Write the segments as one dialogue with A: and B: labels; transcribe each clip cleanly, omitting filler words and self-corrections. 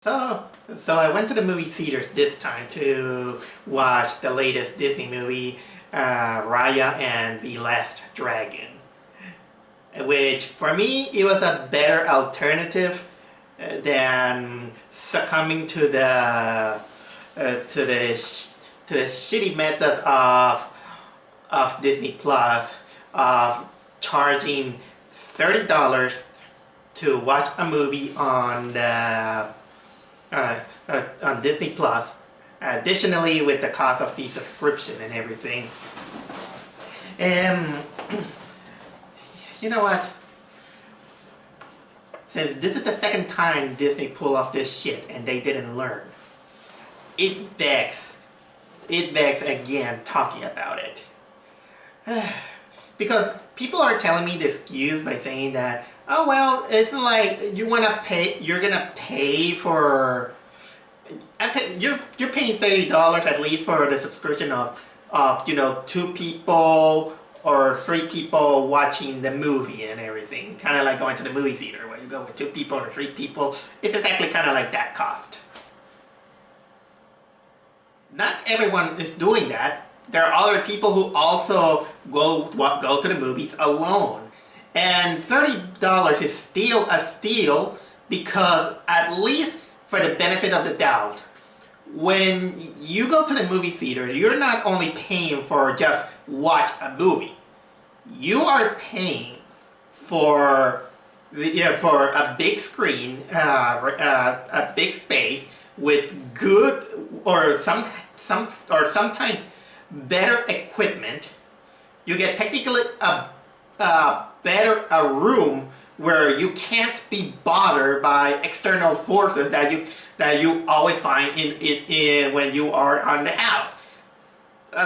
A: So I went to the movie theaters this time to watch the latest Disney movie, Raya and the Last Dragon. Which, for me, it was a better alternative than succumbing to the shitty method of Disney Plus of charging $30 to watch a movie on Disney Plus, additionally with the cost of the subscription and everything. And you know what? Since this is the second time Disney pulled off this shit and they didn't learn, it begs again talking about it. Because people are telling me the excuse by saying that, oh well, it's like you're gonna pay for, you're paying $30 at least for the subscription of 2 people or 3 people watching the movie and everything. Kind of like going to the movie theater where you go with 2 people or 3 people. It's exactly kind of like that cost. Not everyone is doing that. There are other people who also go to the movies alone. And $30 is still a steal because, at least for the benefit of the doubt, when you go to the movie theater, you're not only paying for just watch a movie. You are paying for a big screen, a big space with good or sometimes better equipment. You get technically a better room where you can't be bothered by external forces that you always find in when you are on the house.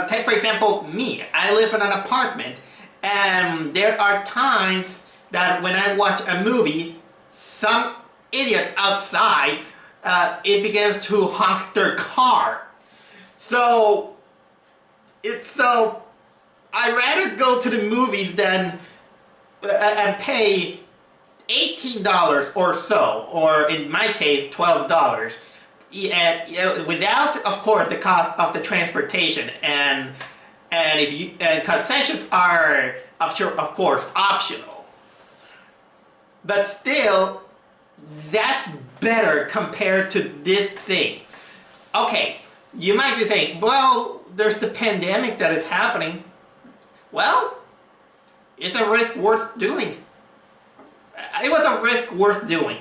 A: Take for example me. I live in an apartment, and there are times that when I watch a movie, some idiot outside it begins to honk their car. So I'd rather go to the movies than and pay $18 or so, or in my case $12, without, of course, the cost of the transportation, and concessions are of course optional. But still, that's better compared to this thing. Okay, you might be saying, well, there's the pandemic that is happening. Well, it's a risk worth doing. It was a risk worth doing.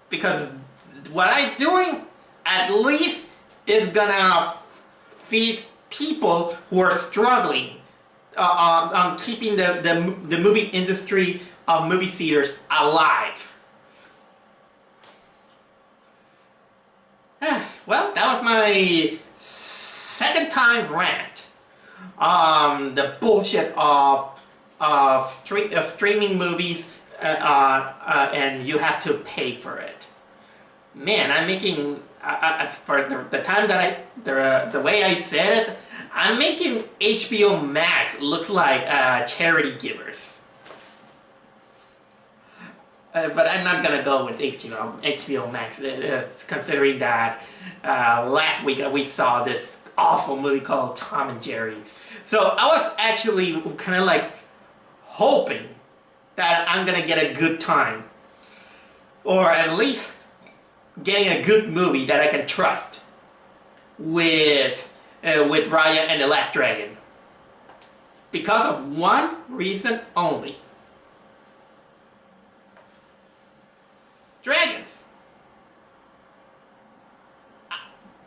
A: Because what I'm doing, at least, is gonna feed people who are struggling on keeping the movie industry of movie theaters alive. Well, that was my second time rant. The bullshit of streaming movies and you have to pay for it. Man, I'm making, as for the time that the way I said it, I'm making HBO Max looks like charity givers. But I'm not gonna go with HBO Max, considering that last week we saw this awful movie called Tom and Jerry. So I was actually kind of like hoping that I'm gonna get a good time, or at least getting a good movie that I can trust with Raya and the Last Dragon, because of one reason only: dragons.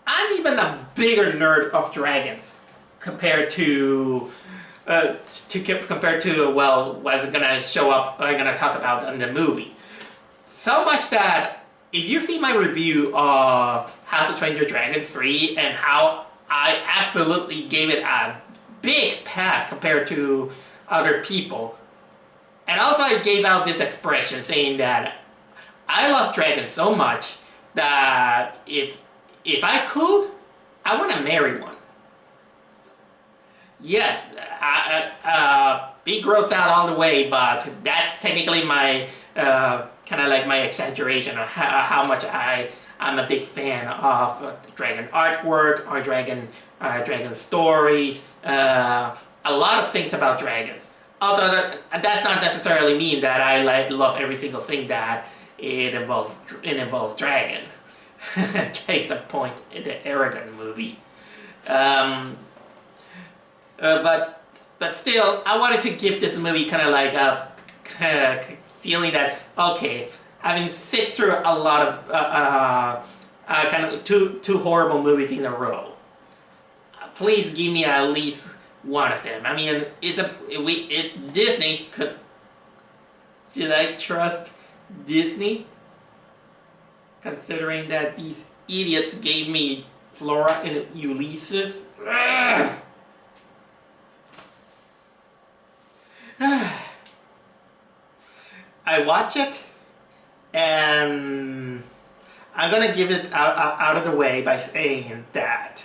A: I'm even a bigger nerd of dragons compared to well, what's gonna show up, I'm gonna talk about in the movie. So much that if you see my review of How to Train Your Dragon 3 and how I absolutely gave it a big pass compared to other people, and also I gave out this expression saying that I love dragons so much that if I could, I want to marry one. Yeah, be grossed out all the way, but that's technically my kind of like my exaggeration of how much I'm a big fan of dragon artwork or dragon stories, a lot of things about dragons. Although that does not necessarily mean that I love every single thing that it involves dragon. Case in point, in the Aragon movie. But still, I wanted to give this movie kind of like a feeling that, okay, having sit through a lot of kind of two horrible movies in a row, please give me at least one of them. I mean, it's Disney. Should I trust Disney? Considering that these idiots gave me Flora and Ulysses. Ugh. I watch it, and I'm gonna give it out of the way by saying that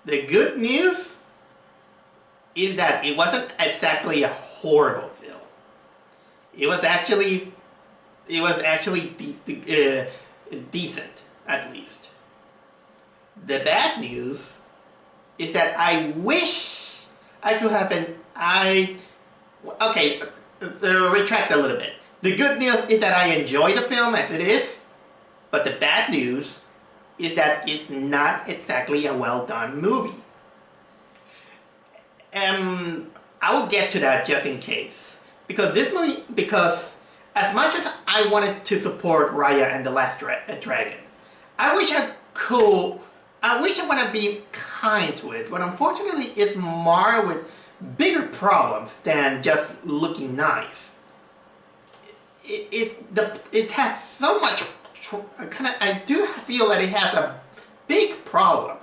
A: the good news is that it wasn't exactly a horrible film. It was actually decent, at least. The bad news is that I wish I could have retract a little bit. The good news is that I enjoy the film as it is, but the bad news is that it's not exactly a well done movie. I will get to that just in case. Because as much as I wanted to support Raya and the Last Dragon, I wish I want to be kind to it, but unfortunately it's marred with bigger problems than just looking nice. It has so much I do feel that it has a big problem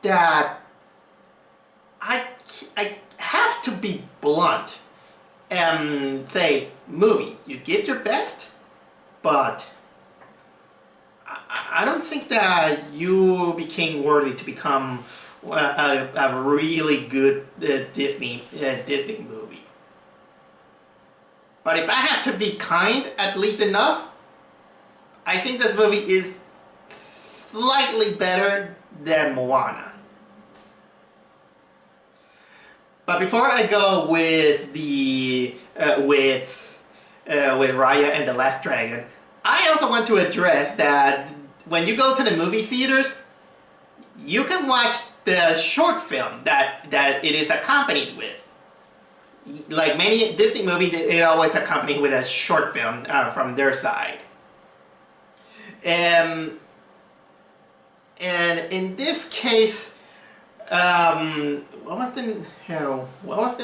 A: that I have to be blunt and say, movie, you give your best, but I don't think that you became worthy to become a really good Disney movie. But if I have to be kind at least enough, I think this movie is slightly better than Moana. But before I go with Raya and the Last Dragon, I also want to address that when you go to the movie theaters, you can watch the short film that it is accompanied with. Like many Disney movies, it always accompanied with a short film from their side. And in this case, what was the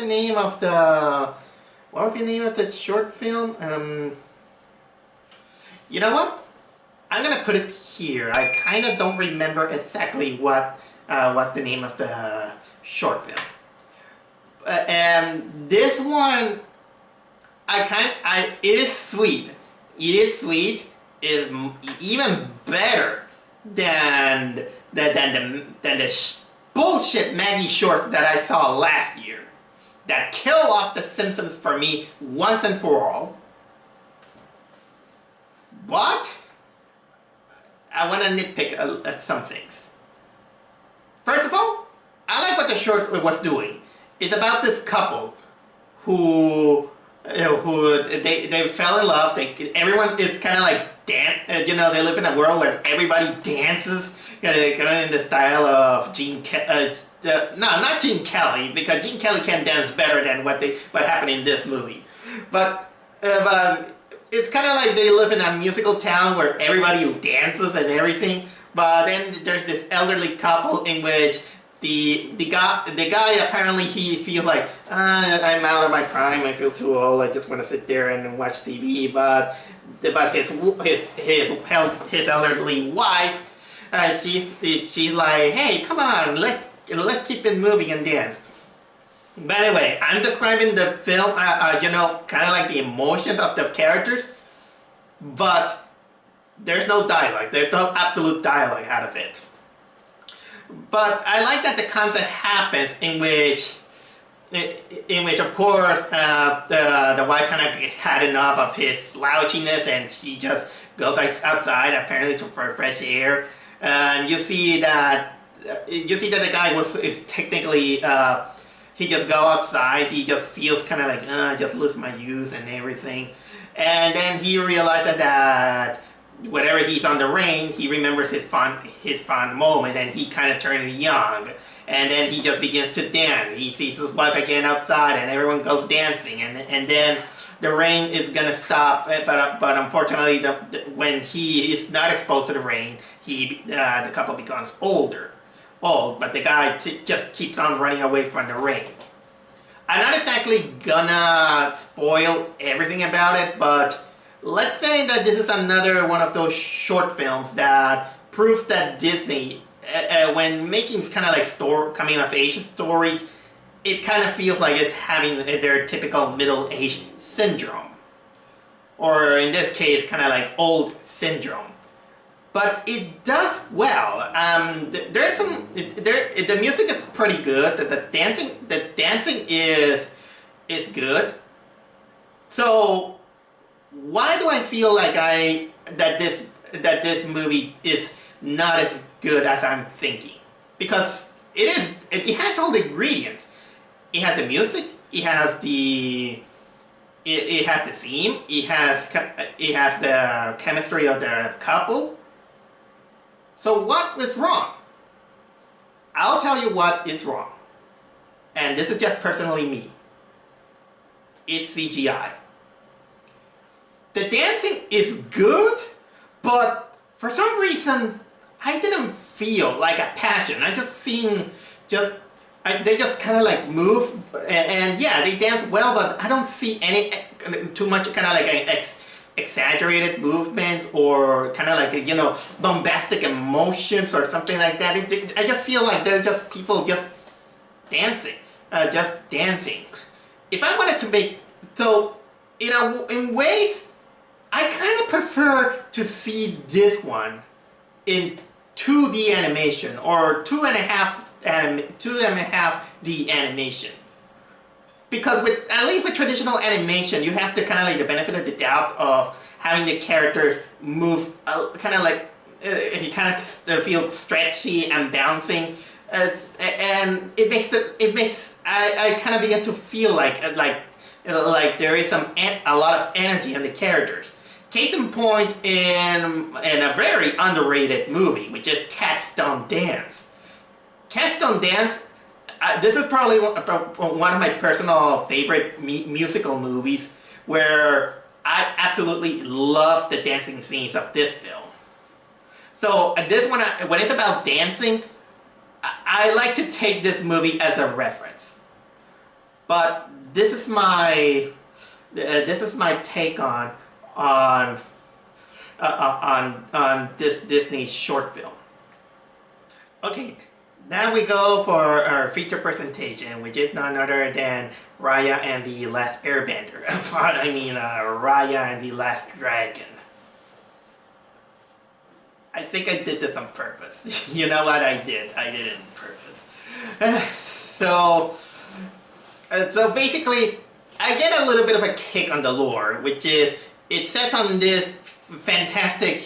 A: name of the short film? You know what? I'm gonna put it here. I kind of don't remember exactly what was the name of the short film. And this one, it is sweet. It is sweet. Is even better than the bullshit Maggie shorts that I saw last year, that kill off The Simpsons for me once and for all. But I want to nitpick at some things. First of all, I like what the short was doing. It's about this couple who they fell in love. Everyone is kind of like they live in a world where everybody dances, kind of in the style of not Gene Kelly, because Gene Kelly can dance better than what happened in this movie. But it's kind of like they live in a musical town where everybody dances and everything. But then there's this elderly couple in which the guy apparently he feels like I'm out of my prime. I feel too old. I just want to sit there and watch TV. But his elderly wife, she's like, hey, come on, let's keep it moving and dance. But anyway, I'm describing the film, kind of like the emotions of the characters, but there's no dialogue. There's no absolute dialogue out of it. But I like that the concept happens in which in which, of course, the wife kind of had enough of his slouchiness, and she just goes outside apparently for fresh air. And you see that the guy is technically he just go outside. He just feels kind of like I just lose my youth and everything, and then he realizes that whenever he's on the rain, he remembers his fun moment, and he kind of turns young. And then he just begins to dance. He sees his wife again outside, and everyone goes dancing. And then the rain is gonna stop. But unfortunately, when he is not exposed to the rain, the couple becomes old. But the guy just keeps on running away from the rain. I'm not exactly gonna spoil everything about it, but let's say that this is another one of those short films that proves that Disney, when making kind of like coming of age stories, it kind of feels like it's having their typical middle-aged syndrome, or in this case, kind of like old syndrome. But it does well. There's the music is pretty good. The dancing is good. So why do I feel like that this movie is not as good as I'm thinking? Because it has all the ingredients. It has the music. It has the theme. It has the chemistry of the couple. So what is wrong? I'll tell you what is wrong. And this is just personally me. It's CGI. The dancing is good, but for some reason, I didn't feel like a passion. I just seen they just kind of like move, and yeah, they dance well, but I don't see any too much kind of like exaggerated movements or kind of like bombastic emotions or something like that. I just feel like they're just people just dancing. If I wanted to make in ways, I kind of prefer to see this one in 2D animation or 2.5D animation. Because at least with traditional animation, you have to kind of like the benefit of the doubt of having the characters move kind of like you kind of feel stretchy and bouncing, and it makes I kind of begin to feel like there is a lot of energy in the characters. Case in point, in a very underrated movie, which is Cats Don't Dance. Cats Don't Dance. This is probably one of my personal favorite musical movies, where I absolutely love the dancing scenes of this film. So this one, when it's about dancing, I like to take this movie as a reference. But this is my take on this Disney short film. Okay. Now we go for our feature presentation, which is none other than Raya and the Last Airbender. Raya and the Last Dragon. I think I did this on purpose. You know what I did? I did it on purpose. So basically, I get a little bit of a kick on the lore, which is it sets on this fantastic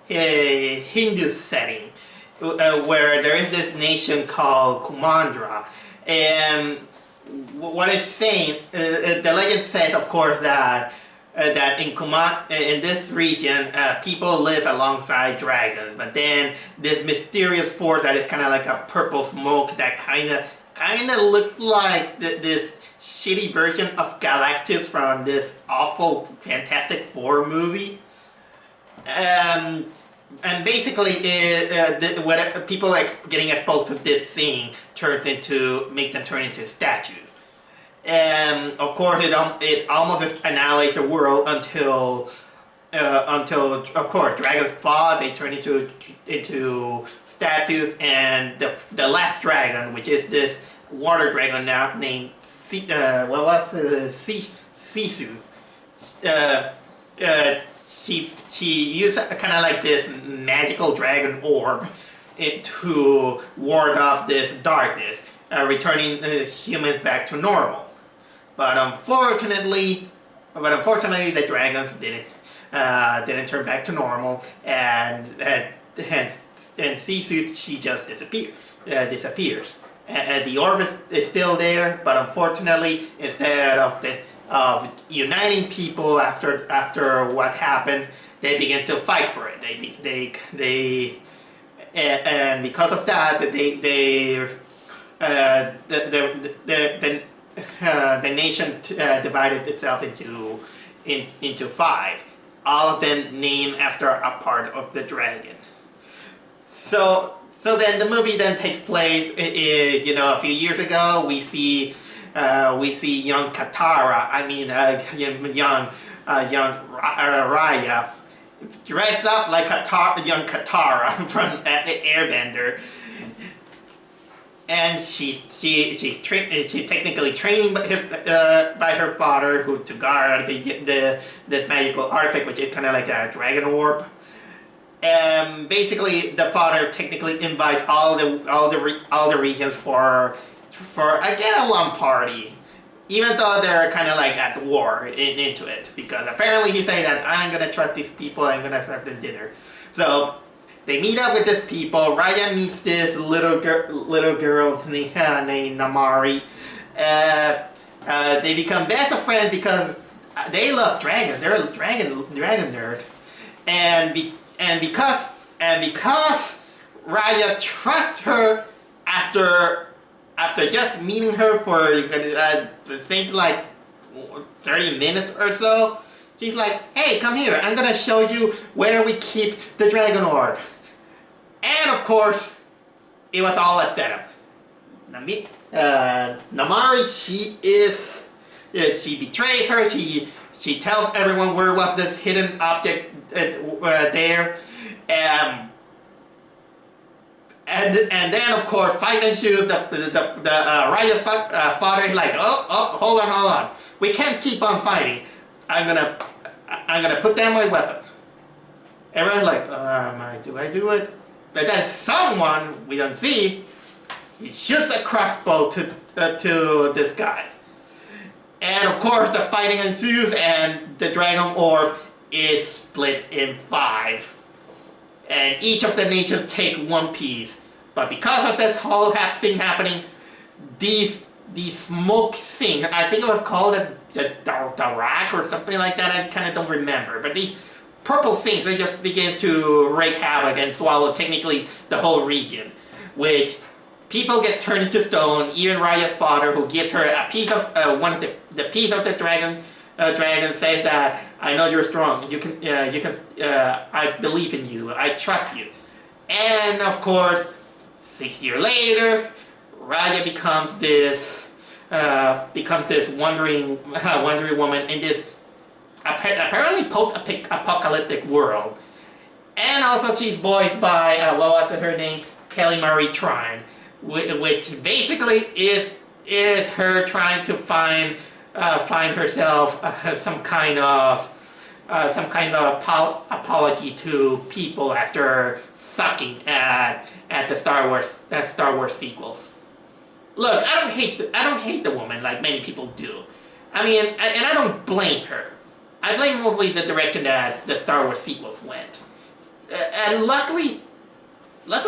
A: Hindu setting. Where there is this nation called Kumandra, and what it's saying, the legend says, of course, that in this region, people live alongside dragons, but then this mysterious force that is kind of like a purple smoke that kind of looks like this shitty version of Galactus from this awful Fantastic Four movie. And basically, what people getting exposed to this thing makes them turn into statues. And of course, it almost annihilates the world until of course dragons fall. They turn into statues, and the last dragon, which is this water dragon now named Sisu. She used kind of like this magical dragon orb to ward off this darkness. returning humans back to normal. But unfortunately, the dragons didn't turn back to normal, and Sisu, she just disappears. And the orb is still there, but unfortunately, instead of uniting people after what happened, they begin to fight for it. And because of that, the nation divided itself into five, all of them named after a part of the dragon. So then the movie then takes place, a few years ago. We see young Raya, dressed up like young Katara from Airbender, and she's technically trained by her father to guard this magical artifact, which is kind of like a dragon orb. Basically, the father technically invites all the regions for a get-along party, even though they're kind of like at war into it, because apparently he's saying that I'm gonna trust these people, I'm gonna serve them dinner. So they meet up with these people. Raya meets this little girl named Namari. They become best of friends because they love dragons. They're a dragon nerd, and because Raya trusts her after just meeting her for I think like 30 minutes or so, she's like, hey, come here, I'm gonna show you where we keep the dragon orb. And of course, it was all a setup. Namari, she betrays her. She tells everyone where was this hidden object there. And then of course fight ensues. Raya's father is like, oh, hold on, we can't keep on fighting. I'm gonna put down my weapon. Everyone's like, do I do it? But then someone we don't see, he shoots a crossbow to this guy. And of course the fighting ensues, and the dragon orb is split in 5. And each of the nations take one piece. But because of this whole thing happening, these smoke things, I think it was called the rack or something like that, I kind of don't remember. But these purple things, they just begin to wreak havoc and swallow technically the whole region. Which people get turned into stone. Even Raya's father, who gives her a piece of one of the piece of the dragon says that I know you're strong. You can. I believe in you. I trust you. And of course, 6 years later, Raya becomes this wandering woman in this apparently post-apocalyptic world. And also, she's voiced by what was her name? Kelly Marie Tran, which basically is her trying to find herself some kind of apology to people after sucking at the Star Wars sequels. Look, I don't hate the woman like many people do. I mean, and I don't blame her. I blame mostly the direction that the Star Wars sequels went. And luckily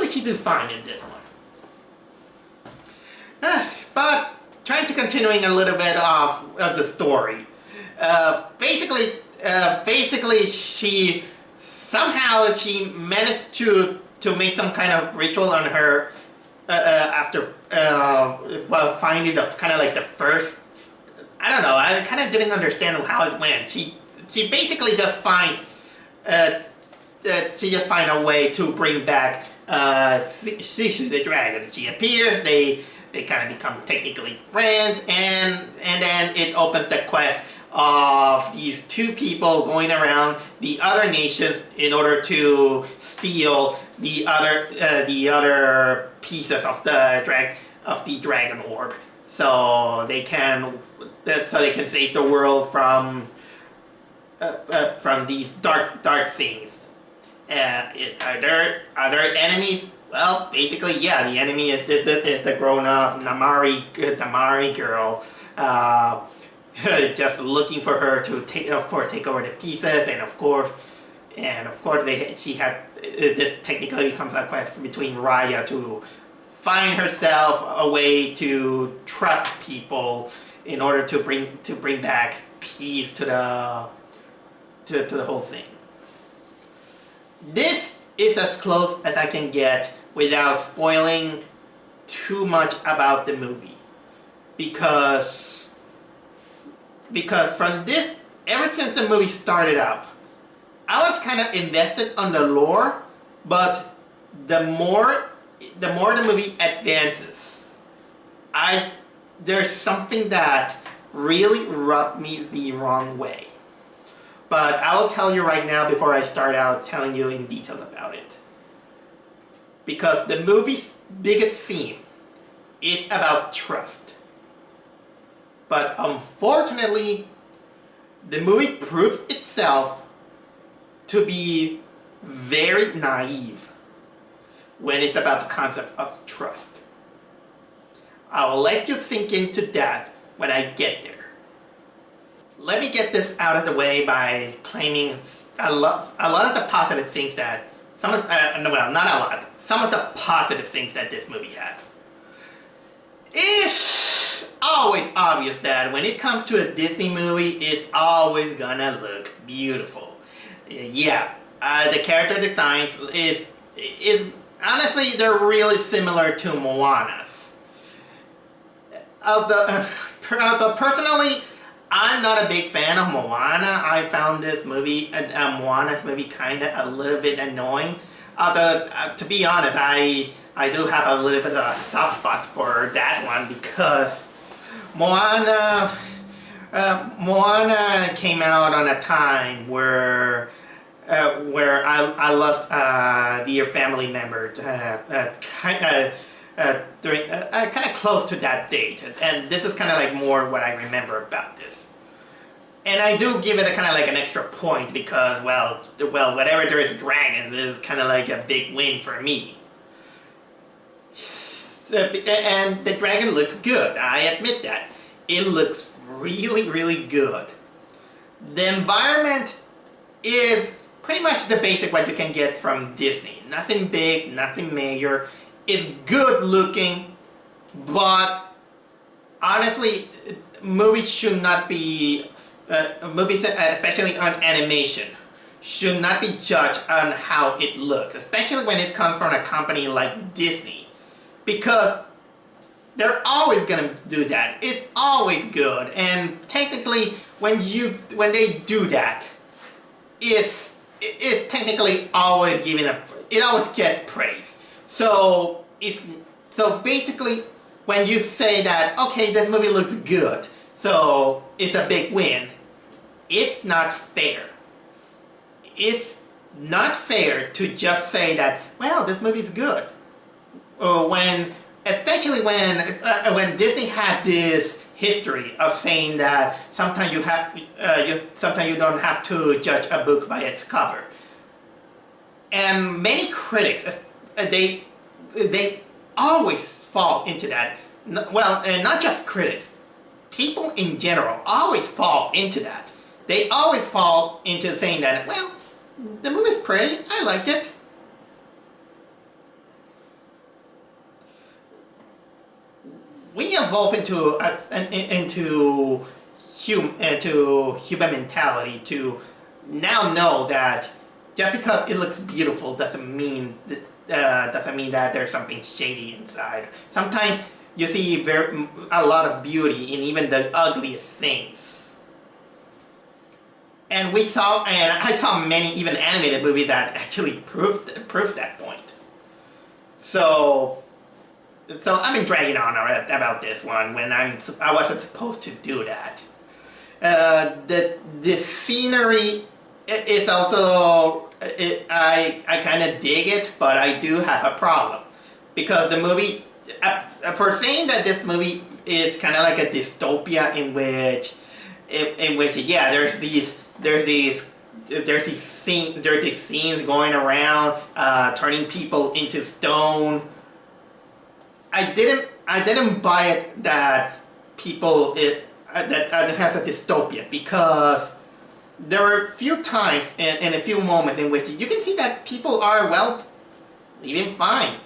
A: she did fine in this one. But trying to continuing a little bit of the story. Basically, she managed to make some kind of ritual on her after finding the kind of like the first. I don't know. I kind of didn't understand how it went. She basically just finds a way to bring back Sisu the dragon. She appears. They kind of become technically friends, and then it opens the quest of these two people going around the other nations in order to steal the other pieces of the dragon orb, so they can save the world from these dark things. Are there enemies? Well, basically, yeah, the enemy is the grown-up Namari girl, just looking for her to take, of course, take over the pieces, and of course, she had this technically becomes a quest between Raya to find herself a way to trust people in order to bring back peace to the whole thing. This is as close as I can get without spoiling too much about the movie, because from this, ever since the movie started up, I was kind of invested on the lore, but the more the movie advances, there's something that really rubbed me the wrong way. But I will tell you right now before I start out telling you in detail about it. Because the movie's biggest theme is about trust. But unfortunately, the movie proves itself to be very naive when it's about the concept of trust. I will let you sink into that when I get there. Let me get this out of the way by claiming a lot of the positive things that some of the positive things that this movie has. It's always obvious that when it comes to a Disney movie, it's always gonna look beautiful. Yeah, the character designs is honestly, they're really similar to Moana's. Although personally, I'm not a big fan of Moana. I found this movie, Moana's movie, kind of a little bit annoying. Although, to be honest, I do have a little bit of a soft spot for that one because Moana came out on a time where I lost a dear family member kind of close to that date, and this is kind of like more what I remember about this. And I do give it a kind of like an extra point because, well, whatever there is dragons is kind of like a big win for me. And the dragon looks good, I admit that. It looks really, really good. The environment is pretty much the basic what you can get from Disney. Nothing big, nothing major. It's good looking, but honestly, movies should not be, movies especially on animation, should not be judged on how it looks, especially when it comes from a company like Disney, because they're always gonna do that. It's always good, and technically, when they do that, it's technically always it always gets praise. So basically, when you say that, okay, this movie looks good, so it's a big win, it's not fair. It's not fair to just say that, well, this movie's good. Especially when Disney had this history of saying that sometimes you don't have to judge a book by its cover. And many critics, they always fall into that. Well, and not just critics. People in general always fall into that. They always fall into saying that, well, the movie's pretty, I liked it. We evolve into human mentality to now know that just because it looks beautiful doesn't mean that there's something shady inside. Sometimes you see a lot of beauty in even the ugliest things. And I saw many even animated movies that actually proved that point. So I've been dragging on about this one when I wasn't supposed to do that. The scenery is also, I kind of dig it, but I do have a problem because the movie, for saying that this movie is kind of like a dystopia in which yeah, there's these there's these scenes going around, turning people into stone. I didn't buy it that that it has a dystopia, because there were a few times and a few moments in which you can see that people are, well, living fine.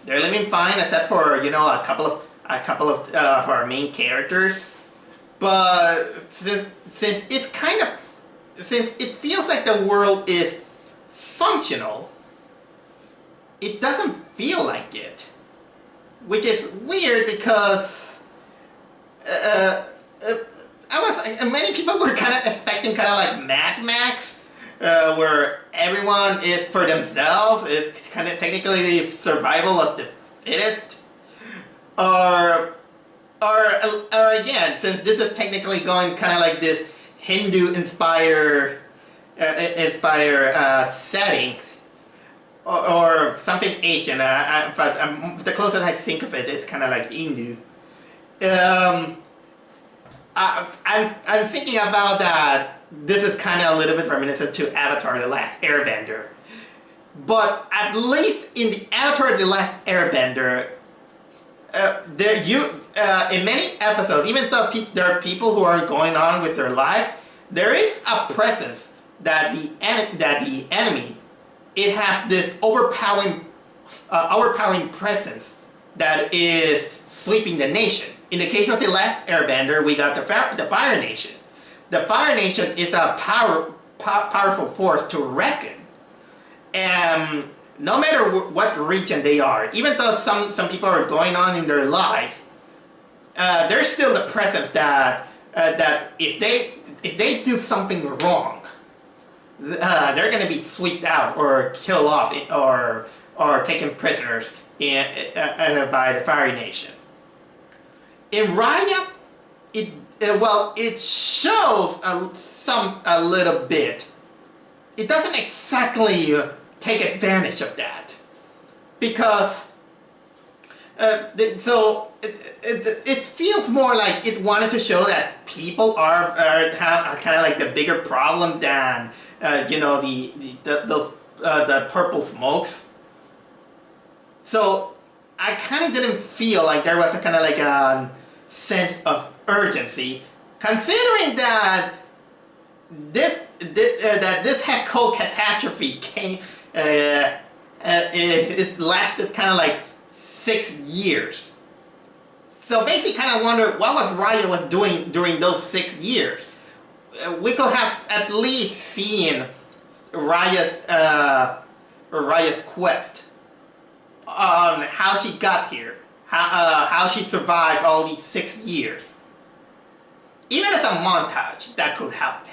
A: They're living fine, except for, you know, a couple of our main characters. But since it feels like the world is functional, it doesn't feel like it, which is weird, because many people were kind of expecting kind of like Mad Max, where everyone is for themselves. It's kind of technically the survival of the fittest, or again, since this is technically going kind of like this Hindu inspired setting, or something Asian. But the closest I think of it is kind of like Hindu. I'm thinking about that. This is kind of a little bit reminiscent to Avatar: The Last Airbender, but at least in the Avatar: The Last Airbender, in many episodes, even though there are people who are going on with their lives, there is a presence that the enemy, it has this overpowering presence that is sweeping the nation. In the case of The Last Airbender, we got the Fire Nation. The Fire Nation is a powerful force to reckon. And no matter what region they are, even though some people are going on in their lives, there's still the presence that if they do something wrong, they're going to be swept out or killed off or taken prisoners by the Fire Nation. In Raya, it shows a little bit. It doesn't exactly take advantage of that, because it feels more like it wanted to show that people are kind of like the bigger problem than you know, the purple smokes. So I kind of didn't feel like there was a kind of like a sense of urgency, considering that this whole catastrophe came. It's lasted kind of like 6 years. So basically, kind of wonder what Raya was doing during those 6 years. We could have at least seen Raya's quest on how she got here, how she survived all these 6 years. Even as a montage, that could help.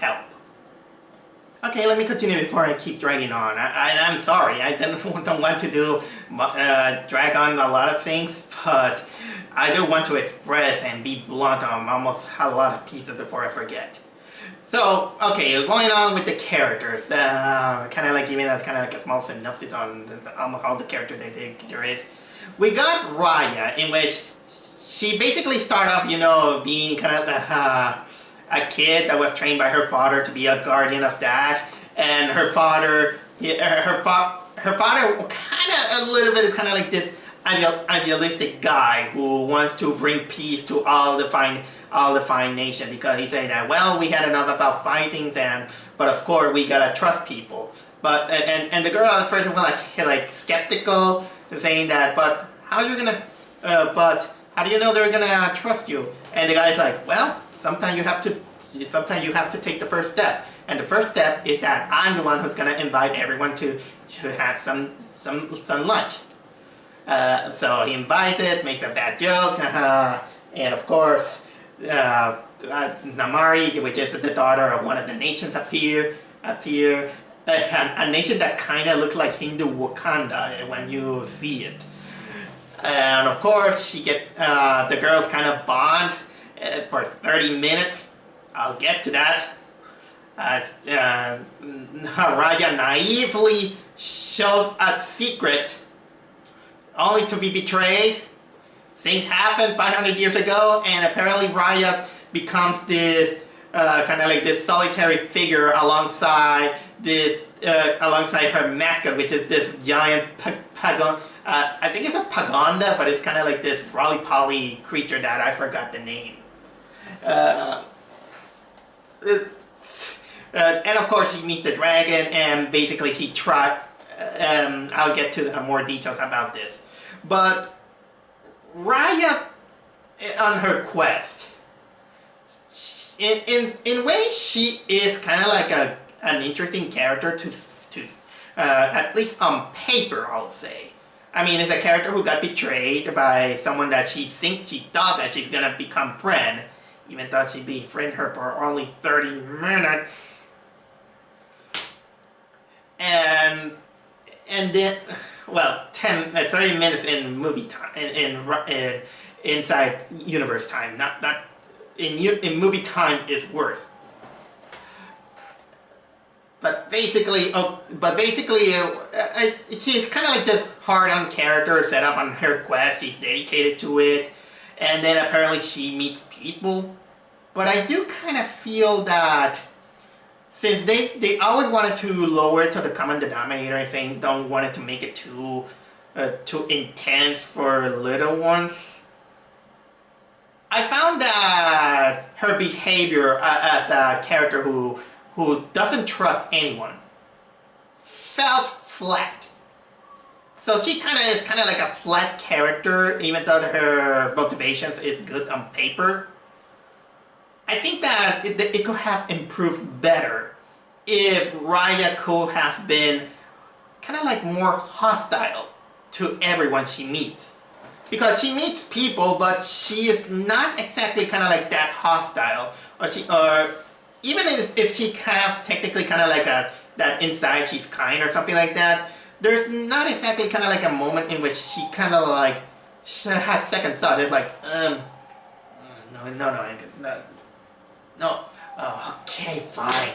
A: Okay, let me continue before I keep dragging on. I'm sorry, I don't want to drag on a lot of things, but I do want to express and be blunt on almost a lot of pieces before I forget. So, okay, going on with the characters, kind of like giving us kind of like a small synopsis on almost all the characters that there is. We got Raya, in which she basically started off, you know, being kind of a kid that was trained by her father to be a guardian of that, and her father kind of a little bit kind of like this idealistic guy who wants to bring peace to all the fine nation, because he said that, well, we had enough about fighting them, but of course we gotta trust people. But and the girl at first was like skeptical, saying that, but how do you know they're gonna trust you? And the guy's like, well, sometimes you have to take the first step, and the first step is that I'm the one who's gonna invite everyone to have some lunch. So he invites it, makes a bad joke, and of course, Namari, which is the daughter of one of the nations, appear. A nation that kind of looks like Hindu Wakanda when you see it. And of course, the girls kind of bond for 30 minutes. I'll get to that. Raya naively shows a secret, only to be betrayed. Things happened 500 years ago, and apparently Raya becomes this kind of like this solitary figure alongside this alongside her mascot, which is this giant pagon. I think it's a pagonda, but it's kind of like this roly-poly creature that I forgot the name. And of course, she meets the dragon, and basically she tries. I'll get to more details about this, but Raya, on her quest, in ways she is kind of like an interesting character to at least on paper, I'll say. I mean, it's a character who got betrayed by someone that she thought that she's gonna become friend, even though she befriended her for only 30 minutes. And then, well, 30 minutes in movie time, in inside universe time, not in movie time is worth. But basically, she's kind of like this hard-on character set up on her quest. She's dedicated to it, and then apparently she meets people. But I do kind of feel that since they always wanted to lower it to the common denominator and saying don't want it to make it too intense for little ones, I found that her behavior as a character who doesn't trust anyone felt flat. So she is kind of like a flat character, even though her motivations is good on paper. I think that it could have improved better if Raya could have been kind of like more hostile to everyone she meets. Because she meets people, but she is not exactly kind of like that hostile. Or even if she has technically kind of like that inside she's kind or something like that, there's not exactly kind of like a moment in which she kind of like she had second thoughts. It's like, no, okay, fine.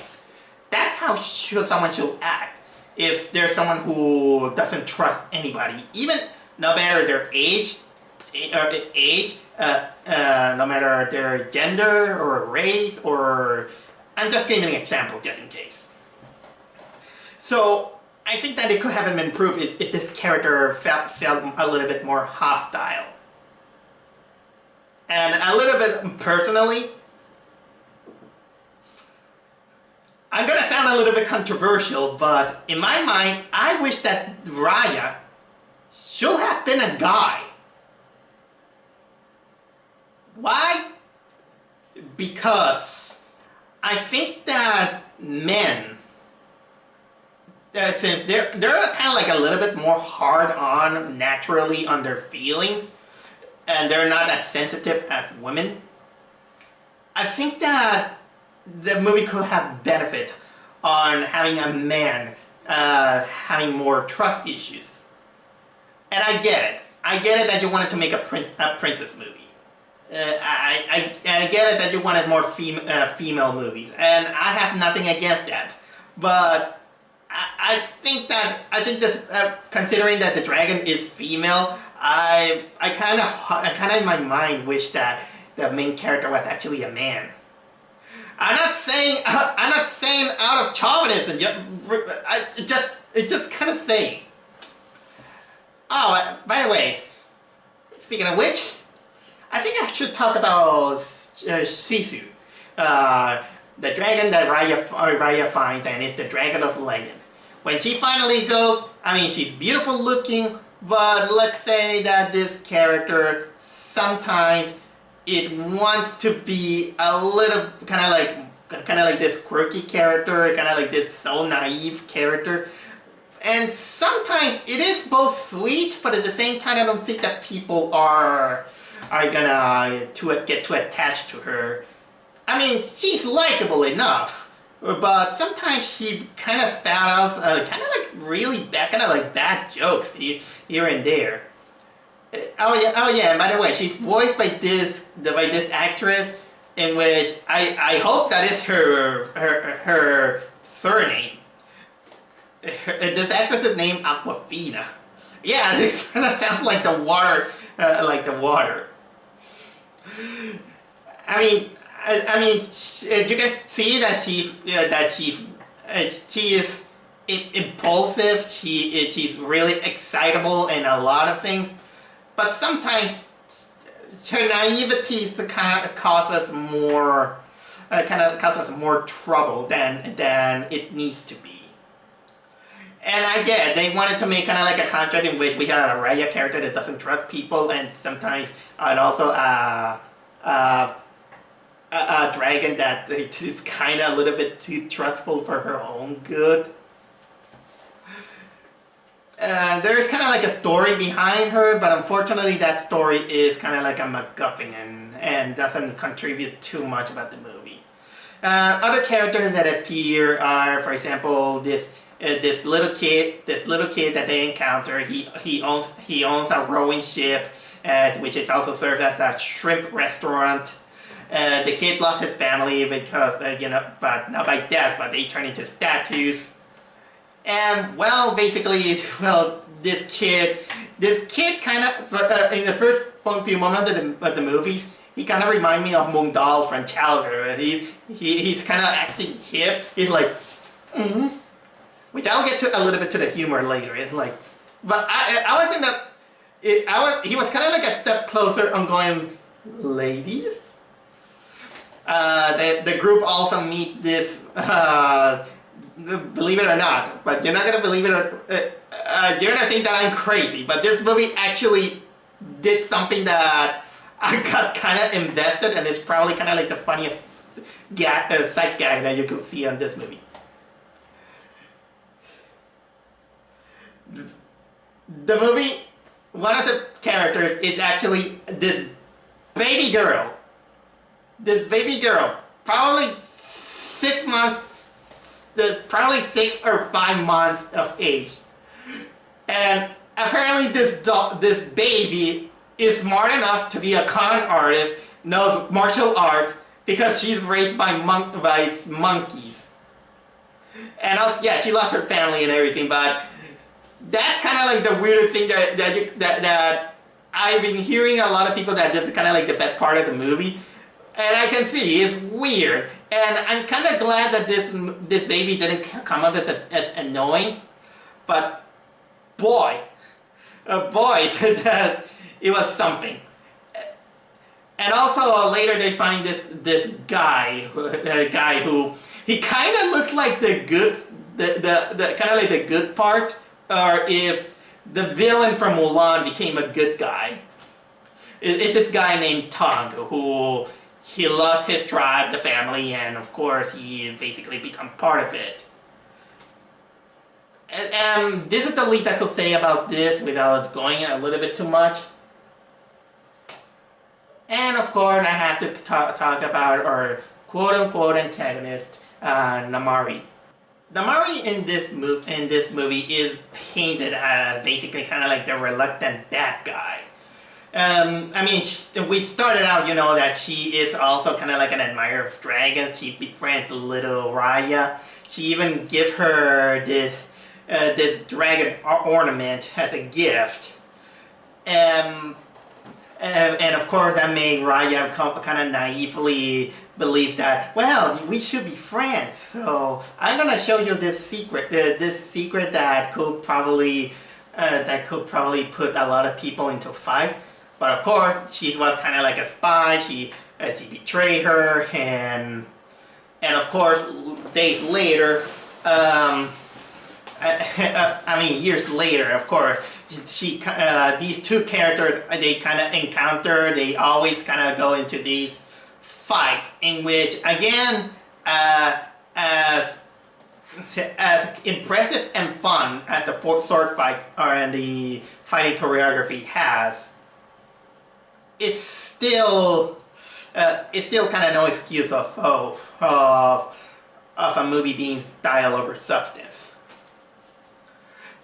A: That's how someone should act. If there's someone who doesn't trust anybody, even no matter their age, no matter their gender or race, or I'm just giving an example just in case. So I think that it could have been improved if this character felt a little bit more hostile. And a little bit personally, I'm gonna sound a little bit controversial, but in my mind, I wish that Raya should have been a guy. Why? Because I think that men, since they're kind of like a little bit more hard on naturally on their feelings, and they're not as sensitive as women, I think that the movie could have benefit on having a man having more trust issues. And I get it. I get it that you wanted to make a princess movie. I get it that you wanted more female movies, and I have nothing against that. But I think this, considering that the dragon is female, I kind of in my mind wish that the main character was actually a man. I'm not saying out of chauvinism. It's just kind of saying. Oh, by the way, speaking of which, I think I should talk about Sisu, the dragon that Raya finds, and it's the dragon of lightning. When she finally goes, I mean, she's beautiful looking, but let's say that this character sometimes it wants to be a little kind of like this quirky character, kind of like this so naive character. And sometimes it is both sweet, but at the same time I don't think that people are gonna get too attached to her. I mean, she's likable enough, but sometimes she kind of spouts out kind of like really bad, kind of like bad jokes here and there. Oh yeah, and by the way, she's voiced by this actress, in which I hope that is her surname. This actress's name Aquafina. Yeah, that sounds like the water, I mean, I mean, you can see that she is impulsive. She's really excitable in a lot of things, but sometimes her naivety causes more more trouble than it needs to be. And I get they wanted to make kind of like a contrast in which we have a Raya character that doesn't trust people, and sometimes and also a dragon that is kind of a little bit too trustful for her own good. There's kind of like a story behind her, but unfortunately that story is kind of like a MacGuffin and doesn't contribute too much about the movie. Other characters that appear are, for example, this little kid that they encounter. He owns a rowing ship, which is also served as a shrimp restaurant. The kid lost his family because but not by death, but they turn into statues. And well, basically, this kid kind of in the first few moments of the movies, he kind of reminds me of Mungdal from Chowder. He's kind of acting hip. He's like, which I'll get to a little bit to the humor later. It's like, but I was in the, he was kind of like a step closer on going, ladies. The group also meet this. Believe it or not, but you're not gonna believe it, or you're gonna think that I'm crazy, but this movie actually did something that I got kind of invested, and it's probably kind of like the funniest sight gag that you can see on this movie. The movie, one of the characters is actually this baby girl. This baby girl, probably 6 months. Probably 6 or 5 months of age, and apparently this baby is smart enough to be a con artist, knows martial arts because she's raised by monkeys. And also, yeah, she lost her family and everything, but that's kind of like the weirdest thing that I've been hearing a lot of people that this is kind of like the best part of the movie. And I can see it's weird, and I'm kind of glad that this baby didn't come up as annoying, but boy, that it was something. And also later they find this guy who he kind of looks like the kind of like the good part, or if the villain from Mulan became a good guy. It's this guy named Tong who. He lost his tribe, the family, and of course he basically become part of it. And this is the least I could say about this without going a little bit too much. And of course I have to talk about our quote-unquote antagonist, Namari. Namari in this movie is painted as basically kind of like the reluctant bad guy. I mean, we started out, that she is also kind of like an admirer of dragons. She befriends little Raya. She even gives her this dragon ornament as a gift. And of course that made Raya kind of naively believe that, well, we should be friends. So I'm gonna show you this secret that could probably put a lot of people into fight. But of course, she was kind of like a spy. She betrayed her, and of course, days later, years later, of course, these two characters, they kind of encounter. They always kind of go into these fights in which, again, as impressive and fun as the sword fights are and the fighting choreography has. It's still kind of no excuse of a movie being style over substance.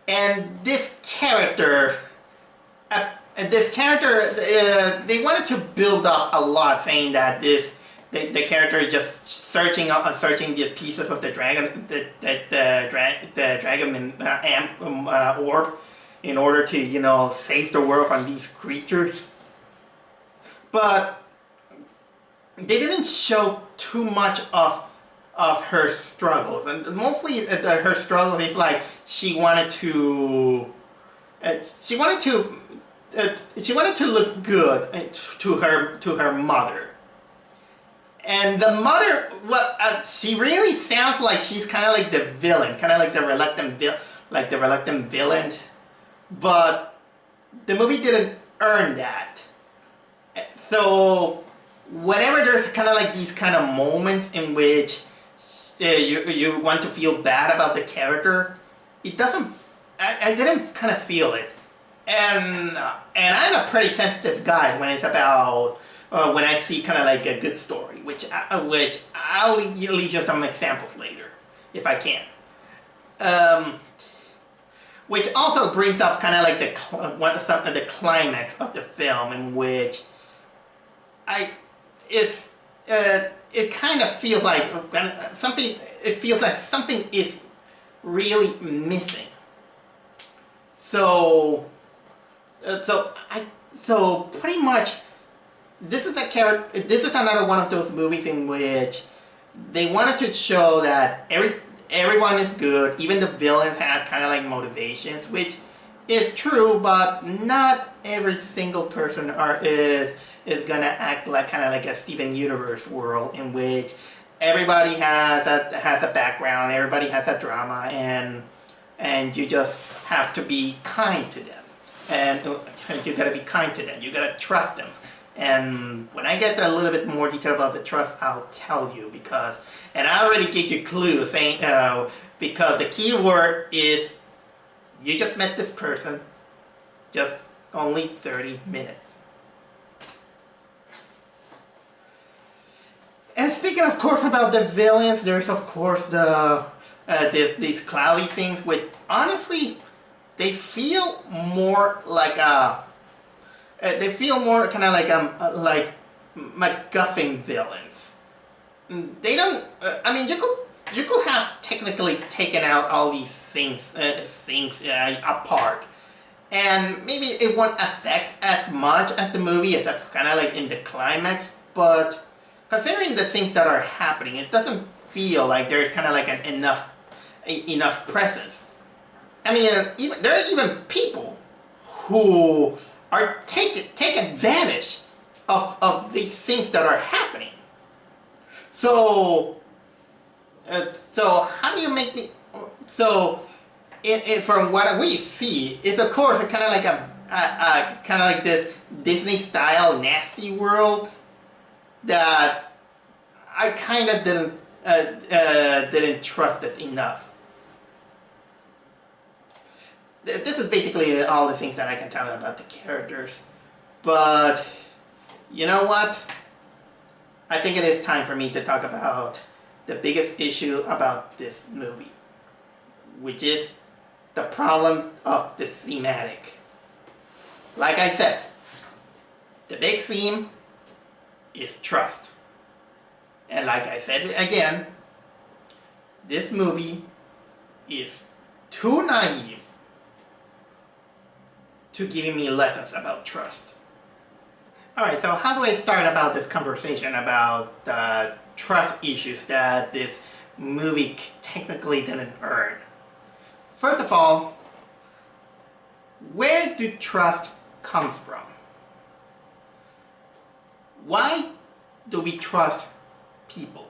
A: And this character, they wanted to build up a lot, saying that the character is just searching the pieces of the dragon, the dragon orb, in order to save the world from these creatures. But they didn't show too much of her struggles, and mostly her struggle is like she wanted to she wanted to she wanted to look good to her mother. And the mother, well, she really sounds like she's kind of like the villain, kind of like the reluctant villain. But the movie didn't earn that. So whenever there's kind of like these kind of moments in which you want to feel bad about the character, it doesn't. I didn't kind of feel it, and I'm a pretty sensitive guy when it's about. When I see kind of like a good story, which I'll leave you some examples later, if I can. Which also brings up kind of like the climax of the film, in which it kind of feels like something. It feels like something is really missing. So pretty much. This is another one of those movies in which they wanted to show that everyone is good, even the villains have kind of like motivations, which is true, but not every single person is gonna act like kind of like a Steven Universe world in which everybody has a background, everybody has a drama, and you just have to be kind to them, and you gotta be kind to them, you gotta trust them. And when I get a little bit more detail about the trust, I'll tell you, and I already gave you a clue saying, because the key word is, you just met this person, just only 30 minutes. And speaking of course about the villains, there's of course these cloudy things, which honestly, they feel more like they feel more kind of like MacGuffin villains. They don't. I mean, you could have technically taken out all these things apart, and maybe it won't affect as much at the movie as kind of like in the climax. But considering the things that are happening, it doesn't feel like there's kind of like enough presence. I mean, there are even people who are take advantage of these things that are happening. So how do you make me? So from what we see, is of course kind of like a kind of like this Disney style nasty world that I kind of didn't trust it enough. This is basically all the things that I can tell you about the characters. But, you know what? I think it is time for me to talk about the biggest issue about this movie, which is the problem of the thematic. Like I said, the big theme is trust. And like I said again, this movie is too naive to giving me lessons about trust. Alright, so how do I start about this conversation about the trust issues that this movie technically didn't earn? First of all, where do trust comes from? Why do we trust people?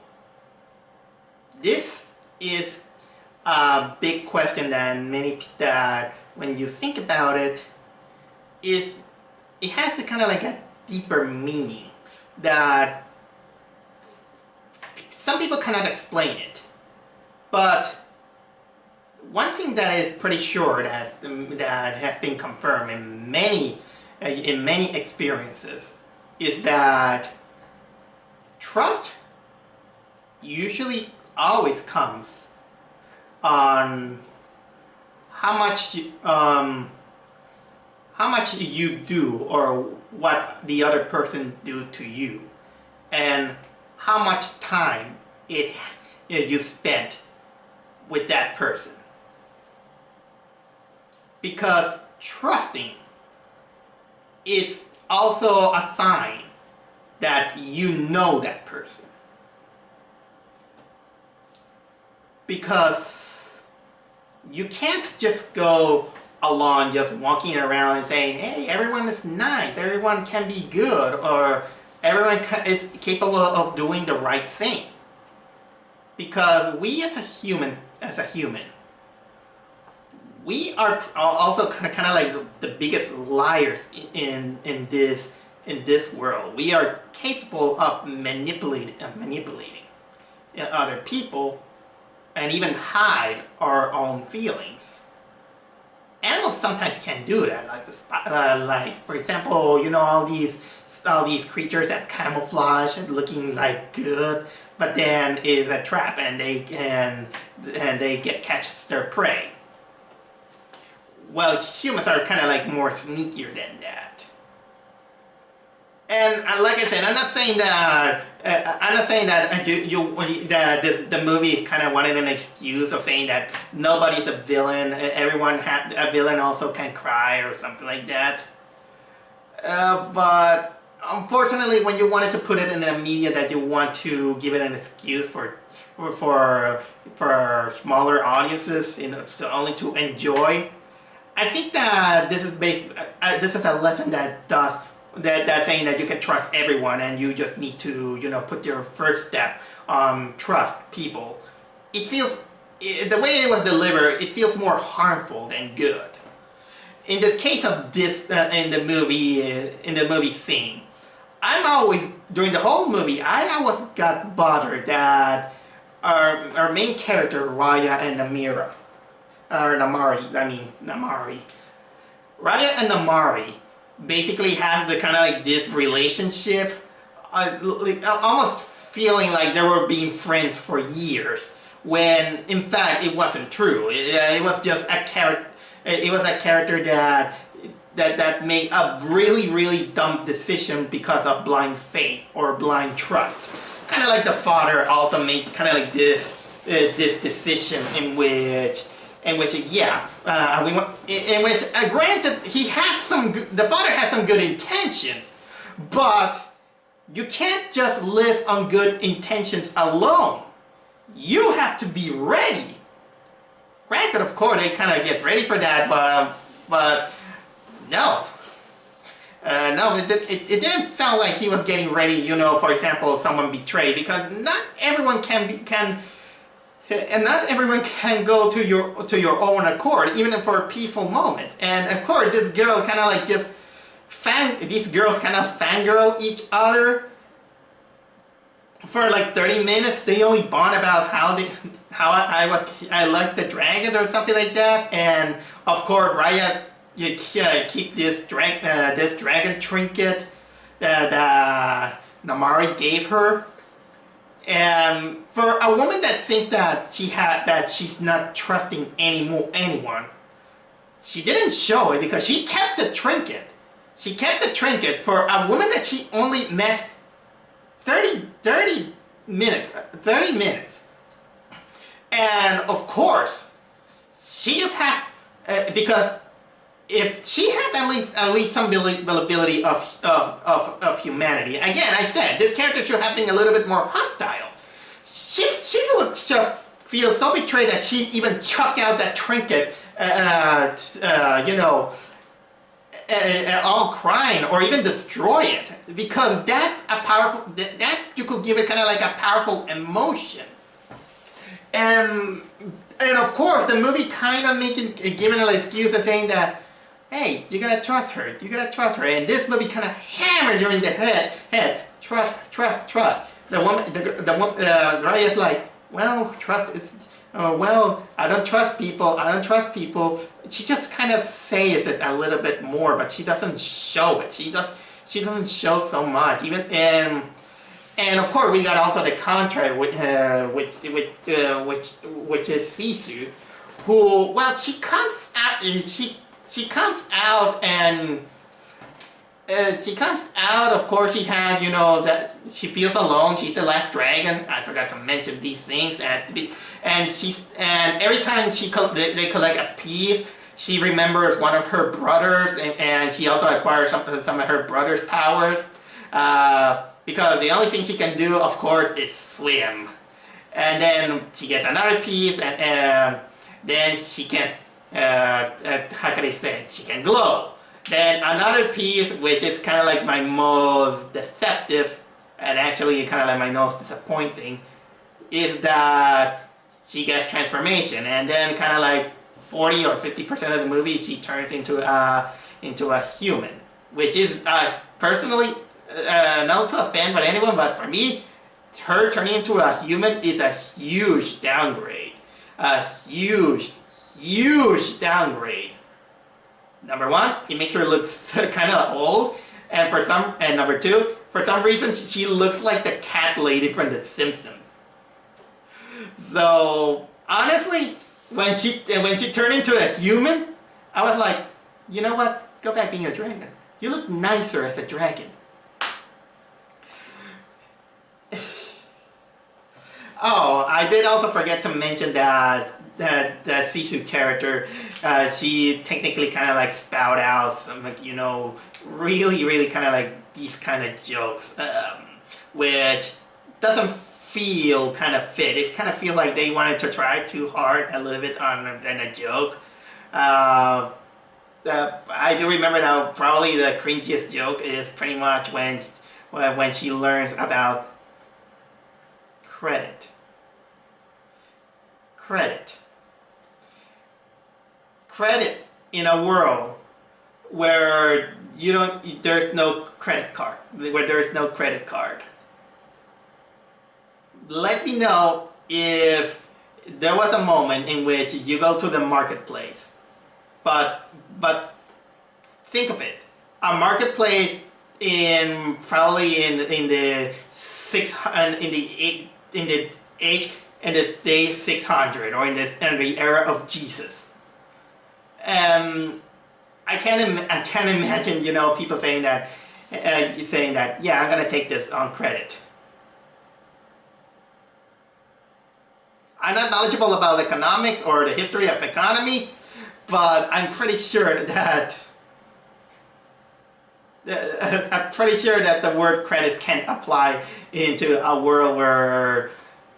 A: This is a big question that when you think about it, it has a kind of like a deeper meaning that some people cannot explain it. But one thing that is pretty sure that has been confirmed in many experiences is that trust usually always comes on how much you do or what the other person do to you, and how much time you spent with that person. Because trusting is also a sign that you know that person. Because you can't just go along just walking around and saying, hey, everyone is nice, everyone can be good, or everyone is capable of doing the right thing. Because we as a human, we are also kind of like the biggest liars in this world. We are capable of manipulating other people and even hide our own feelings. Animals sometimes can do that, like for example, you know, all these creatures that camouflage and looking like good, but then is a trap and they catches their prey. Well, humans are kind of like more sneakier than that. And like I said, I'm not saying that the movie kind of wanted an excuse of saying that nobody's a villain. A villain also can cry or something like that. But unfortunately, when you wanted to put it in a media that you want to give it an excuse for smaller audiences, you know, only to enjoy, I think that this is a lesson that's saying that you can trust everyone and you just need to, you know, put your first step on trust people. The way it was delivered, it feels more harmful than good. In the case of this, in the movie scene, I'm always, during the whole movie, I always got bothered that our main character, Raya and Namari. Raya and Namari basically have the kind of like this relationship, almost feeling like they were being friends for years, when in fact it wasn't true. It was just a character. It was a character that made a really dumb decision because of blind faith or blind trust. Kind of like the father also made kind of like this decision in which granted the father had some good intentions, but you can't just live on good intentions alone. You have to be ready. Granted, of course, they kind of get ready for that, but no. It didn't feel like he was getting ready, you know, for example, someone betrayed, because not everyone can go to your own accord, even for a peaceful moment. And of course, this girl kind of like just these girls kind of fangirl each other for like 30 minutes. They only bond about how I like the dragon or something like that. And of course, Raya keep this dragon trinket that Namari gave her. And for a woman that thinks that she's not trusting anyone, she didn't show it because she kept the trinket. She kept the trinket for a woman that she only met 30 minutes. And of course, she just had because if she had at least some ability of humanity. Again, I said this character should have been a little bit more hostile. She would just feel so betrayed that she even chucked out that trinket, you know, all crying, or even destroy it, because that's a powerful. That you could give it kind of like a powerful emotion. And of course, the movie kind of giving an excuse of saying that, hey, you gotta trust her. You gotta trust her. And this movie kind of hammers you in the head. Trust. The woman, Raya's like, well, trust is. Well, I don't trust people. She just kind of says it a little bit more, but she doesn't show it. She doesn't show so much. And of course, we got also the contrary, which is Sisu, who, well, she comes out and of course she has, you know, that she feels alone. She's the last dragon. I forgot to mention these things. And every time they collect a piece, she remembers one of her brothers, and she also acquires some of her brother's powers. because the only thing she can do, of course, is swim. And then she gets another piece, and then she can, how can I say it? She can glow. Then another piece, which is kind of like my most deceptive, and actually kind of like my most disappointing, is that she gets transformation, and then kind of like 40 or 50% of the movie she turns into a human, which is personally not to offend anyone, but for me, her turning into a human is a huge downgrade, a huge downgrade. Number one, it makes her look kind of old, and number two, for some reason she looks like the cat lady from The Simpsons. So honestly, when she turned into a human, I was like, you know what? Go back being a dragon. You look nicer as a dragon. Oh, I did also forget to mention that the Sisu character, she technically kind of like spout out some, like, you know, really kind of like these kind of jokes, which doesn't feel kind of fit. It kind of feels like they wanted to try too hard a little bit on a joke. I do remember now, probably the cringiest joke is pretty much when she learns about credit in a world where there's no credit card, Let me know if there was a moment in which you go to the marketplace, but think of it, a marketplace in the day 600, or in the era of Jesus. I can't imagine, you know, people saying that yeah, I'm gonna take this on credit. I'm not knowledgeable about economics or the history of economy, but I'm pretty sure that the word credit can apply into a world where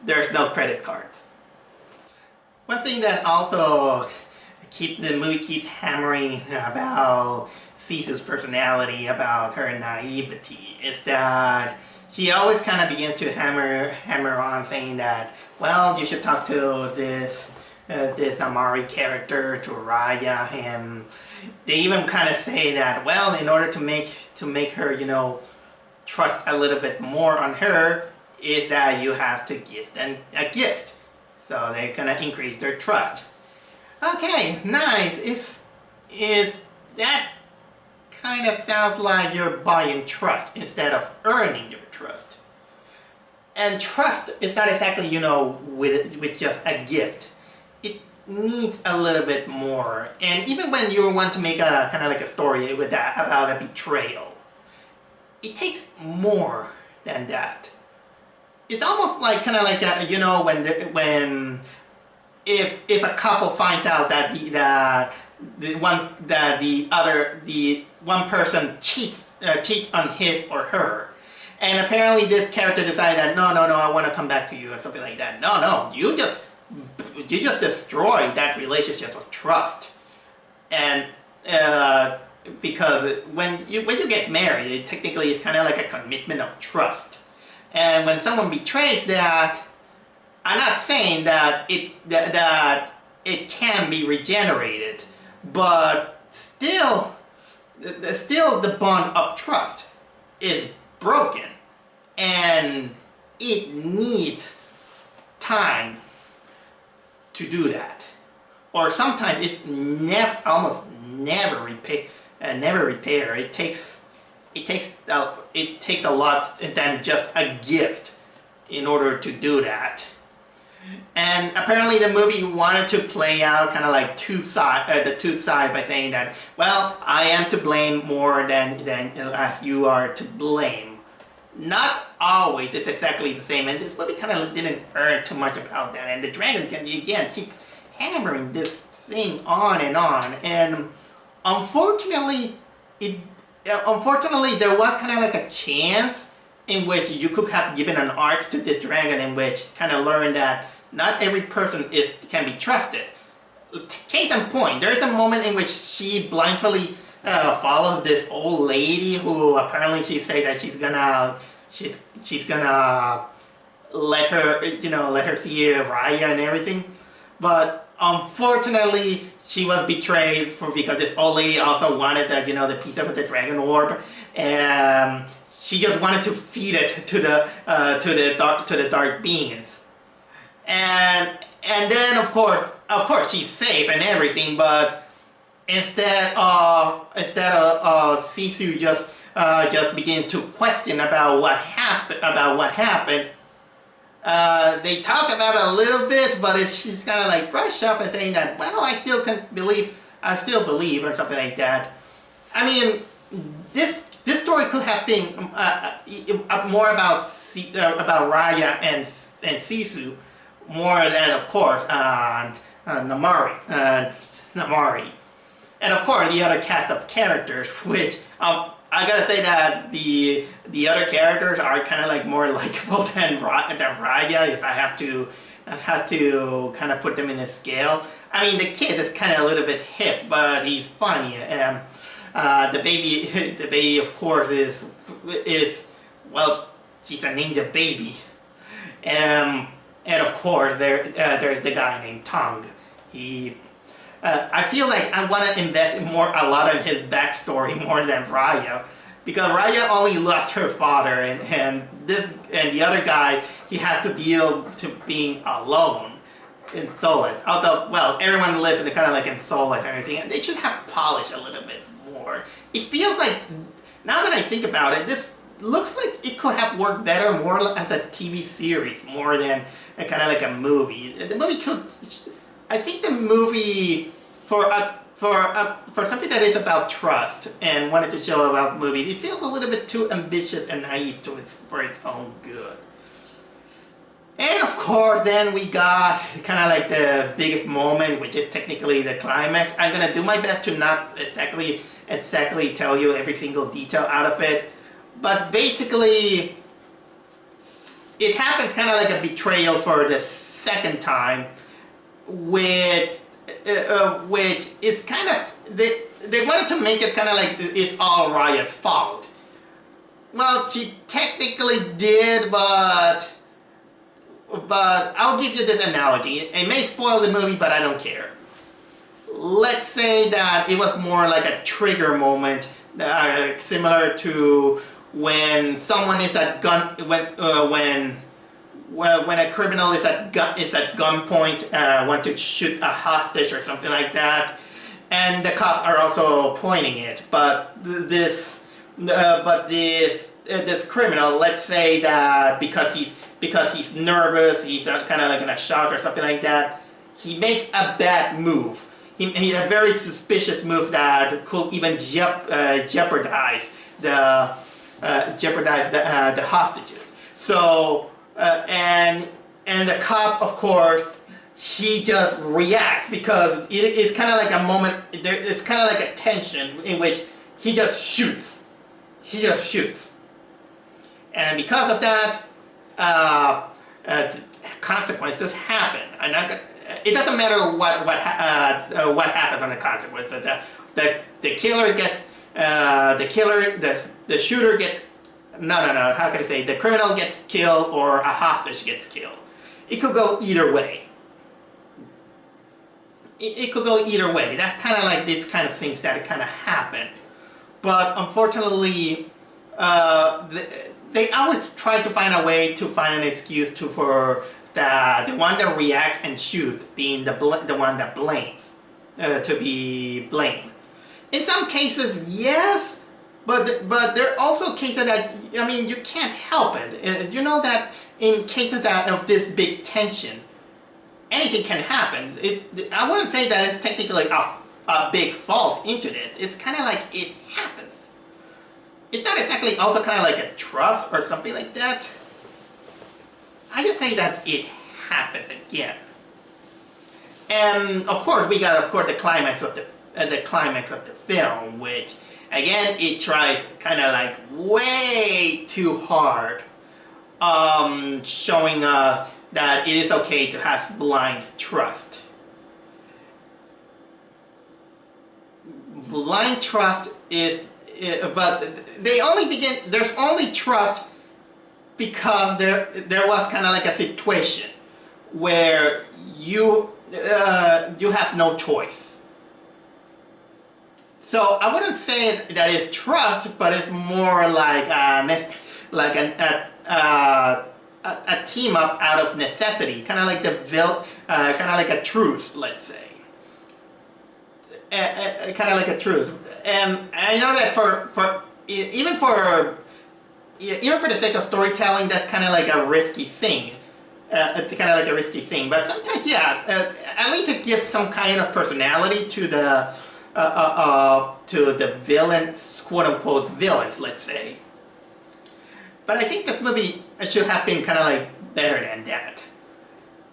A: there's no credit cards. One thing that also the movie keeps hammering about Cece's personality, about her naivety, is that she always kind of begins to hammer on saying that, well, you should talk to this Namari character, to Raya, and they even kind of say that, well, in order to make her, you know, trust a little bit more on her, is that you have to give them a gift. So they're gonna increase their trust. Okay, nice. Is that kind of sounds like you're buying trust instead of earning your trust. And trust is not exactly, you know, with just a gift. It needs a little bit more. And even when you want to make a kind of like a story with that about a betrayal, it takes more than that. It's almost like kind of like a, you know, if a couple finds out that the one person cheats on his or her, and apparently this character decided that no, I want to come back to you or something like that. No, you just destroy that relationship of trust, and because when you get married, it technically is kind of like a commitment of trust, and when someone betrays that, I'm not saying that it can be regenerated, but still the bond of trust is broken, and it needs time to do that, or sometimes it's almost never repair. It takes a lot than just a gift in order to do that. And apparently the movie wanted to play out kind of like the two sides by saying that, well, I am to blame more than as you are to blame. Not always it's exactly the same, and this movie kind of didn't earn too much about that. And the dragon again keeps hammering this thing on, and unfortunately there was kind of like a chance in which you could have given an arc to this dragon, in which kind of learned that not every person can be trusted. Case in point, there's a moment in which she blindly follows this old lady who apparently she said that she's gonna let her see Raya and everything, but unfortunately she was betrayed because this old lady also wanted the piece of the dragon orb, and she just wanted to feed it to the dark beings, and then of course she's safe and everything, but instead Sisu just begin to question about what happened. They talk about it a little bit, but she's kind of like brushed off and saying that, well, I still believe or something like that. I mean, this story could have been more about Raya and Sisu, more than, of course, Namari, and of course the other cast of characters, which I gotta say that the other characters are kind of like more likable than Raya, if I have to kind of put them in a scale. I mean, the kid is kind of a little bit hip, but he's funny. The baby, of course, is well, she's a ninja baby. And of course, there's the guy named Tong. I feel like I want to invest a lot in his backstory more than Raya, because Raya only lost her father, and the other guy, he has to deal to being alone in Solace. Although, well, everyone lives in kind of like in Solace and everything, and they should have polished a little bit more. It feels like, now that I think about it, this looks like it could have worked better more as a TV series more than kind of like a movie. The movie could. I think the movie, for something that is about trust and wanted to show about movies, it feels a little bit too ambitious and naive for its own good. And of course, then we got kind of like the biggest moment, which is technically the climax. I'm gonna do my best to not exactly tell you every single detail out of it, but basically, it happens kind of like a betrayal for the second time. Which is kind of, they wanted to make it kind of like it's all Raya's fault. Well, she technically did, but I'll give you this analogy. It may spoil the movie, but I don't care. Let's say that it was more like a trigger moment, similar to when someone is at when a criminal is at gunpoint, want to shoot a hostage or something like that, and the cops are also pointing it. But this criminal, let's say that because he's nervous, he's kind of like in a shock or something like that, he makes a bad move. He a very suspicious move that could even jeopardize the hostages. So. And the cop, of course, he just reacts because it's kind of like a moment. It's kind of like a tension in which he just shoots. And because of that, consequences happen. It doesn't matter what happens on the consequences. The killer gets the shooter gets. No, how can I say? The criminal gets killed or a hostage gets killed. It could go either way. It could go either way. That's kind of like these kind of things that kind of happen. But unfortunately, they always try to find a way to find an excuse for the one that reacts and shoots being the one that blames, to be blamed. In some cases, yes. But there are also cases that, I mean, you can't help it. You know that in cases of this big tension, anything can happen. I wouldn't say that it's technically a big fault into it. It's kind of like it happens. It's not exactly also kind of like a trust or something like that. I just say that it happens again. And of course, we got the climax of the film, which Again, it tries kind of like way too hard, showing us that it is okay to have blind trust. Blind trust is, but there's only trust because there was kind of like a situation where you have no choice. So I wouldn't say that it's trust, but it's more like a team up out of necessity, kind of like kind of like a truce, let's say. Kind of like a truce. And I know that even for the sake of storytelling, that's kind of like a risky thing. It's kind of like a risky thing, but sometimes, yeah, at least it gives some kind of personality to the villains, quote-unquote villains, let's say. But I think this movie should have been kind of like better than that.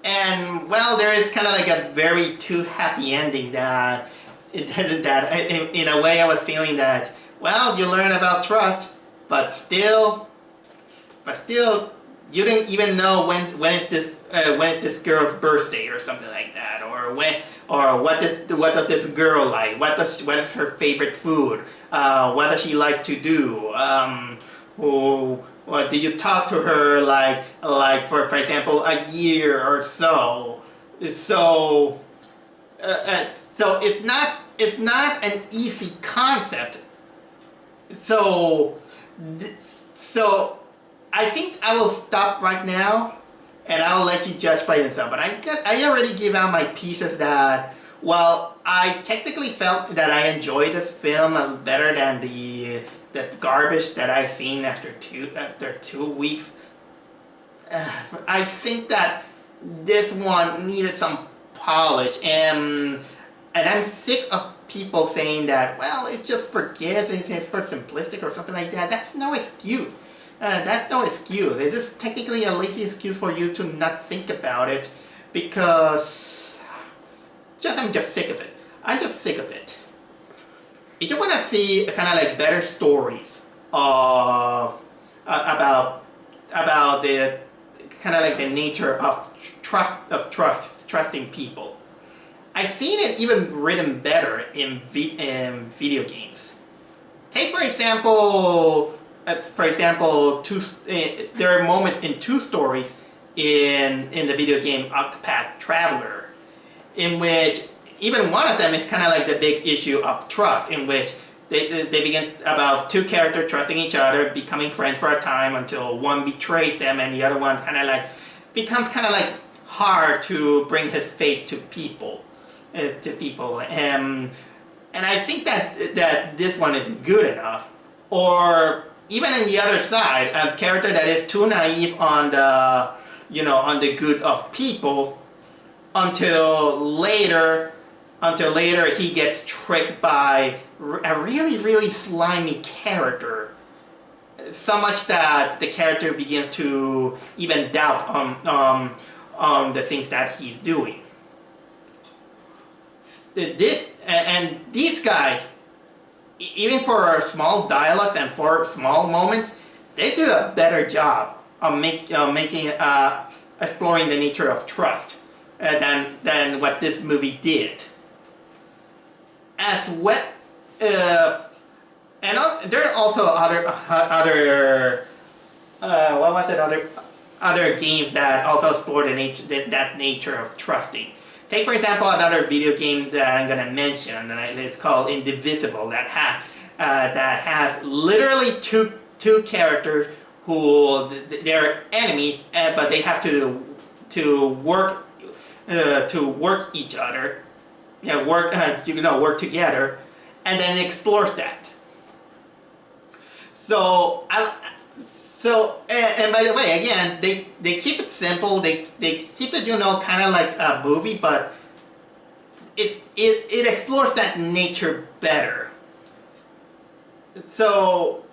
A: And, well, there is kind of like a very too happy ending that in a way I was feeling that, well, you learn about trust, but still, you didn't even know when is this girl's birthday or something like that, or what does this girl like? What is her favorite food? What does she like to do? Or do you talk to her like for example a year or so? So it's not an easy concept. So I think I will stop right now, and I'll let you judge by yourself. But I already give out my pieces that, well, I technically felt that I enjoyed this film better than the garbage that I've seen after 2 weeks. I think that this one needed some polish, and I'm sick of people saying that, well, it's just for kids, it's for simplistic or something like that. That's no excuse. That's no excuse. It's just technically a lazy excuse for you to not think about it, because I'm just sick of it. I'm just sick of it. If you want to see kind of like better stories of about the kind of like the nature of trusting people, I've seen it even written better in video games. Take for example, there are moments in 2 stories in the video game Octopath Traveler, in which even one of them is kind of like the big issue of trust, in which they begin about 2 characters trusting each other, becoming friends for a time until one betrays them, and the other one kind of like becomes kind of like hard to bring his faith to people. And I think that this one is good enough. Or even on the other side, a character that is too naive on the good of people until later he gets tricked by a really, really slimy character, so much that the character begins to even doubt on the things that he's doing. These guys, even for small dialogues and for small moments, they do a better job of exploring the nature of trust than what this movie did. As well, and there are also other games that also explore that nature of trusting. Take for example another video game that I'm gonna mention, and it's called Indivisible, that has literally two characters who they're enemies, but they have to work each other, work together, and then it explores that. And by the way, again, they keep it simple. They keep it, kind of like a movie, but it explores that nature better. So,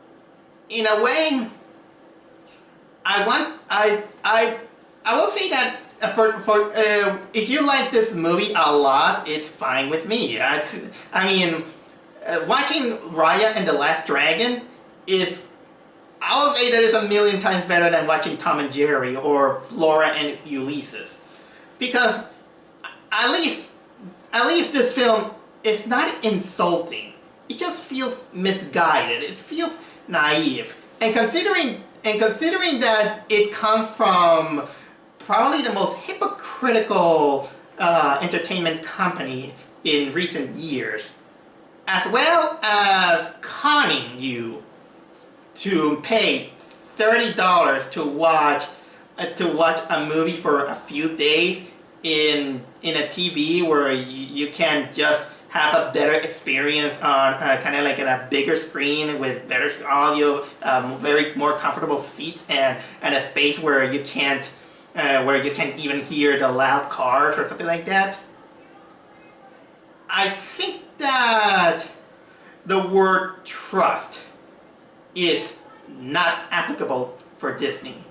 A: in a way, I will say that for if you like this movie a lot, it's fine with me. watching Raya and the Last Dragon is, I'll say that it's a million times better than watching Tom and Jerry or Flora and Ulysses. Because at least this film is not insulting. It just feels misguided. It feels naive. And considering that it comes from probably the most hypocritical entertainment company in recent years, as well as conning you to pay $30 to watch a movie for a few days in a TV where you can just have a better experience on kind of like in a bigger screen with better audio, very more comfortable seats, and a space where you can't even hear the loud cars or something like that. I think that the word trust is not applicable for Disney.